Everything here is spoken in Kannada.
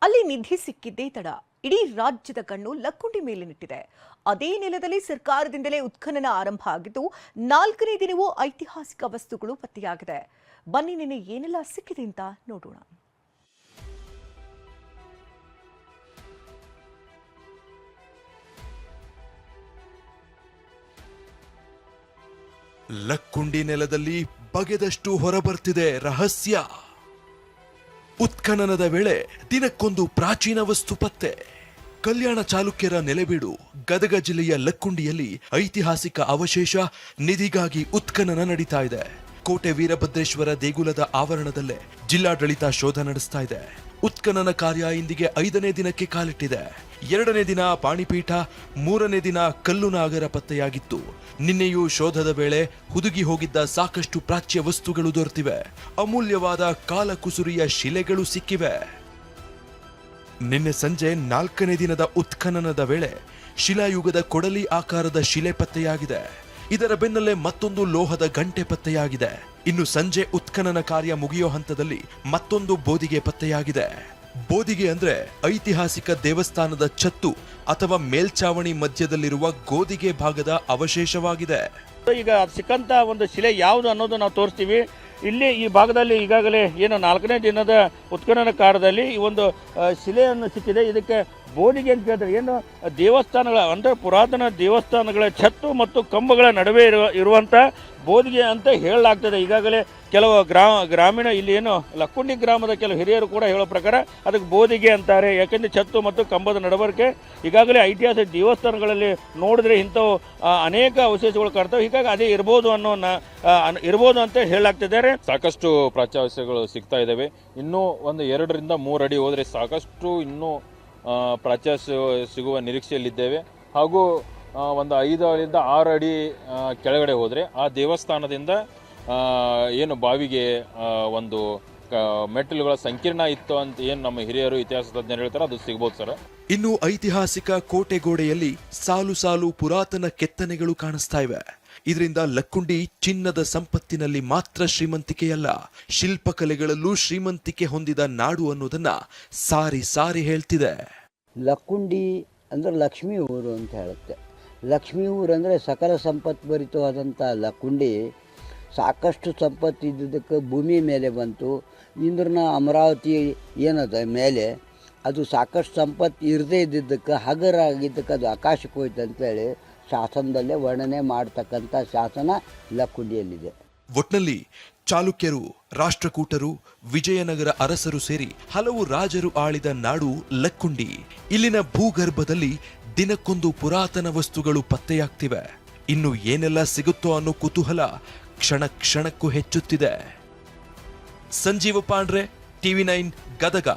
ಅಲ್ಲಿ ನಿಧಿ ಸಿಕ್ಕಿದ್ದೇ ತಡ ಇಡೀ ರಾಜ್ಯದ ಕಣ್ಣು ಲಕ್ಕುಂಡಿ ಮೇಲೆ ನಿಟ್ಟಿದೆ. ಅದೇ ನೆಲದಲ್ಲಿ ಸರ್ಕಾರದಿಂದಲೇ ಉತ್ಖನನ ಆರಂಭ ಆಗಿದ್ದು 4ನೇ ದಿನವೂ ಐತಿಹಾಸಿಕ ವಸ್ತುಗಳು ಪತ್ತೆಯಾಗಿದೆ. ಬನ್ನಿ ನಿನ್ನೆ ಏನೆಲ್ಲ ಸಿಕ್ಕಿದೆ ಅಂತ ನೋಡೋಣ. ಲಕ್ಕುಂಡಿ ನೆಲದಲ್ಲಿ ಬಗೆದಷ್ಟು ಹೊರಬರ್ತಿದೆ ರಹಸ್ಯ. ಉತ್ಖನನದ ವೇಳೆ ದಿನಕ್ಕೊಂದು ಪ್ರಾಚೀನ ವಸ್ತು ಪತ್ತೆ. ಕಲ್ಯಾಣ ಚಾಲುಕ್ಯರ ನೆಲೆಬೀಡು ಗದಗ ಜಿಲ್ಲೆಯ ಲಕ್ಕುಂಡಿಯಲ್ಲಿ ಐತಿಹಾಸಿಕ ಅವಶೇಷ ನಿಧಿಗಾಗಿ ಉತ್ಖನನ ನಡೀತಾ ಇದೆ. ಕೋಟೆ ವೀರಭದ್ರೇಶ್ವರ ದೇಗುಲದ ಆವರಣದಲ್ಲೇ ಜಿಲ್ಲಾಡಳಿತ ಶೋಧ ನಡೆಸ್ತಾ ಇದೆ. ಉತ್ಖನನ ಕಾರ್ಯ ಇಂದಿಗೆ 5ನೇ ದಿನಕ್ಕೆ ಕಾಲಿಟ್ಟಿದೆ. 2ನೇ ದಿನ ಪಾಣಿಪೀಠ, 3ನೇ ದಿನ ಕಲ್ಲು ನಾಗರ ಪತ್ತೆಯಾಗಿತ್ತು. ನಿನ್ನೆಯೂ ಶೋಧದ ವೇಳೆ ಹುದುಗಿ ಹೋಗಿದ್ದ ಸಾಕಷ್ಟು ಪ್ರಾಚ್ಯ ವಸ್ತುಗಳು ದೊರೆತಿವೆ. ಅಮೂಲ್ಯವಾದ ಕಾಲಕುಸುರಿಯ ಶಿಲೆಗಳು ಸಿಕ್ಕಿವೆ. ನಿನ್ನೆ ಸಂಜೆ 4ನೇ ದಿನದ ಉತ್ಖನನದ ವೇಳೆ ಶಿಲಾಯುಗದ ಕೊಡಲಿ ಆಕಾರದ ಶಿಲೆ ಪತ್ತೆಯಾಗಿದೆ. ಇದರ ಬೆನ್ನಲ್ಲೇ ಮತ್ತೊಂದು ಲೋಹದ ಗಂಟೆ ಪತ್ತೆಯಾಗಿದೆ. ಇನ್ನು ಸಂಜೆ ಉತ್ಖನನ ಕಾರ್ಯ ಮುಗಿಯೋ ಹಂತದಲ್ಲಿ ಮತ್ತೊಂದು ಬೋದಿಗೆ ಪತ್ತೆಯಾಗಿದೆ. ಬೋದಿಗೆ ಅಂದ್ರೆ ಐತಿಹಾಸಿಕ ದೇವಸ್ಥಾನದ ಛತ್ತು ಅಥವಾ ಮೇಲ್ಚಾವಣಿ ಮಧ್ಯದಲ್ಲಿರುವ ಗೋದಿಗೆ ಭಾಗದ ಅವಶೇಷವಾಗಿದೆ. ಈಗ ಸಿಕ್ಕಂತ ಒಂದು ಶಿಲೆ ಯಾವುದು ಅನ್ನೋದು ನಾವು ತೋರಿಸ್ತೀವಿ. ಇಲ್ಲಿ ಈ ಭಾಗದಲ್ಲಿ ಈಗಾಗಲೇ ಏನು 4ನೇ ದಿನದ ಉತ್ಖನನ ಕಾರ್ಯದಲ್ಲಿ ಈ ಒಂದು ಶಿಲೆಯನ್ನು ಸಿಕ್ಕಿದೆ. ಇದಕ್ಕೆ ಬೋದಿಗೆ ಅಂತ ಹೇಳಿದ್ರೆ ಏನು ದೇವಸ್ಥಾನಗಳ ಅಂದರೆ ಪುರಾತನ ದೇವಸ್ಥಾನಗಳ ಛತ್ತು ಮತ್ತು ಕಂಬಗಳ ನಡುವೆ ಇರುವಂಥ ಬೋದಿಗೆ ಅಂತ ಹೇಳಲಾಗ್ತದೆ. ಈಗಾಗಲೇ ಕೆಲವು ಗ್ರಾಮೀಣ ಇಲ್ಲಿ ಏನು ಲಕ್ಕುಂಡಿ ಗ್ರಾಮದ ಕೆಲವು ಹಿರಿಯರು ಕೂಡ ಹೇಳೋ ಪ್ರಕಾರ ಅದಕ್ಕೆ ಬೋದಿಗೆ ಅಂತಾರೆ. ಯಾಕೆಂದರೆ ಛತ್ತು ಮತ್ತು ಕಂಬದ ನಡವಳಿಕೆ ಈಗಾಗಲೇ ಐತಿಹಾಸಿಕ ದೇವಸ್ಥಾನಗಳಲ್ಲಿ ನೋಡಿದ್ರೆ ಇಂಥವು ಅನೇಕ ಅವಶೇಷಗಳು ಕಾಣ್ತವೆ. ಹೀಗಾಗಿ ಅದೇ ಇರ್ಬೋದು ಇರ್ಬೋದು ಅಂತ ಹೇಳಲಾಗ್ತಿದ್ದಾರೆ. ಸಾಕಷ್ಟು ಪ್ರಾಚ್ಯಾವಶೇಷಗಳು ಸಿಗ್ತಾ ಇದ್ದಾವೆ. ಇನ್ನೂ ಒಂದು 2 ರಿಂದ 3 ಅಡಿ ಹೋದರೆ ಸಾಕಷ್ಟು ಇನ್ನೂ ಪ್ರಾಚ್ಯಾವಶೇಷ ಸಿಗುವ ನಿರೀಕ್ಷೆಯಲ್ಲಿದ್ದೇವೆ. ಹಾಗೂ ಒಂದು 5 ರಿಂದ 6 ಅಡಿ ಕೆಳಗಡೆ ಹೋದರೆ ಆ ದೇವಸ್ಥಾನದಿಂದ ಏನು ಬಾವಿಗೆ ಒಂದು ಮೆಟ್ಟಿಲುಗಳ ಸಂಕೀರ್ಣ ಇತ್ತು ಅಂತ ಏನು ನಮ್ಮ ಹಿರಿಯರು ಇತಿಹಾಸ ತಜ್ಞರು ಹೇಳ್ತಾರೆ, ಅದು ಸಿಗ್ಬೋದು ಸರ್. ಇನ್ನು ಐತಿಹಾಸಿಕ ಕೋಟೆ ಗೋಡೆಯಲ್ಲಿ ಸಾಲು ಸಾಲು ಪುರಾತನ ಕೆತ್ತನೆಗಳು ಕಾಣಿಸ್ತಾ ಇವೆ. ಇದರಿಂದ ಲಕ್ಕುಂಡಿ ಚಿನ್ನದ ಸಂಪತ್ತಿನಲ್ಲಿ ಮಾತ್ರ ಶ್ರೀಮಂತಿಕೆಯಲ್ಲ, ಶಿಲ್ಪಕಲೆಗಳಲ್ಲೂ ಶ್ರೀಮಂತಿಕೆ ಹೊಂದಿದ ನಾಡು ಅನ್ನೋದನ್ನ ಸಾರಿ ಸಾರಿ ಹೇಳ್ತಿದೆ. ಲಕ್ಕುಂಡಿ ಅಂದ್ರೆ ಲಕ್ಷ್ಮೀ ಊರು ಅಂತ ಹೇಳುತ್ತೆ. ಲಕ್ಷ್ಮೀ ಊರು ಅಂದರೆ ಸಕಲ ಸಂಪತ್ಭರಿತವಾದಂಥ ಲಕ್ಕುಂಡಿ ಸಾಕಷ್ಟು ಸಂಪತ್ತು ಇದ್ದುದಕ್ಕೆ ಭೂಮಿ ಮೇಲೆ ಬಂತು. ಇಂದ್ರನ ಅಮರಾವತಿ ಏನದ ಮೇಲೆ ಅದು ಸಾಕಷ್ಟು ಸಂಪತ್ತು ಇರದೇ ಇದ್ದಿದ್ದಕ್ಕೆ ಹಗರ ಆಗಿದ್ದಕ್ಕೆ ಅದು ಆಕಾಶಕ್ಕೆ ಹೋಯ್ತು ಅಂತೇಳಿ ಶಾಸನದಲ್ಲೇ ವರ್ಣನೆ ಮಾಡ್ತಕ್ಕಂಥ ಶಾಸನ ಲಕ್ಕುಂಡಿಯಲ್ಲಿದೆ. ಒಟ್ನಲ್ಲಿ ಚಾಲುಕ್ಯರು, ರಾಷ್ಟ್ರಕೂಟರು, ವಿಜಯನಗರ ಅರಸರು ಸೇರಿ ಹಲವು ರಾಜರು ಆಳಿದ ನಾಡು ಲಕ್ಕುಂಡಿ. ಇಲ್ಲಿನ ಭೂಗರ್ಭದಲ್ಲಿ ದಿನಕ್ಕೊಂದು ಪುರಾತನ ವಸ್ತುಗಳು ಪತ್ತೆಯಾಗ್ತಿವೆ. ಇನ್ನು ಏನೆಲ್ಲ ಸಿಗುತ್ತೋ ಅನ್ನೋ ಕುತೂಹಲ ಕ್ಷಣ ಕ್ಷಣಕ್ಕೂ ಹೆಚ್ಚುತ್ತಿದೆ. ಸಂಜೀವ ಪಾಂಡ್ರೆ, TV9 ಗದಗ.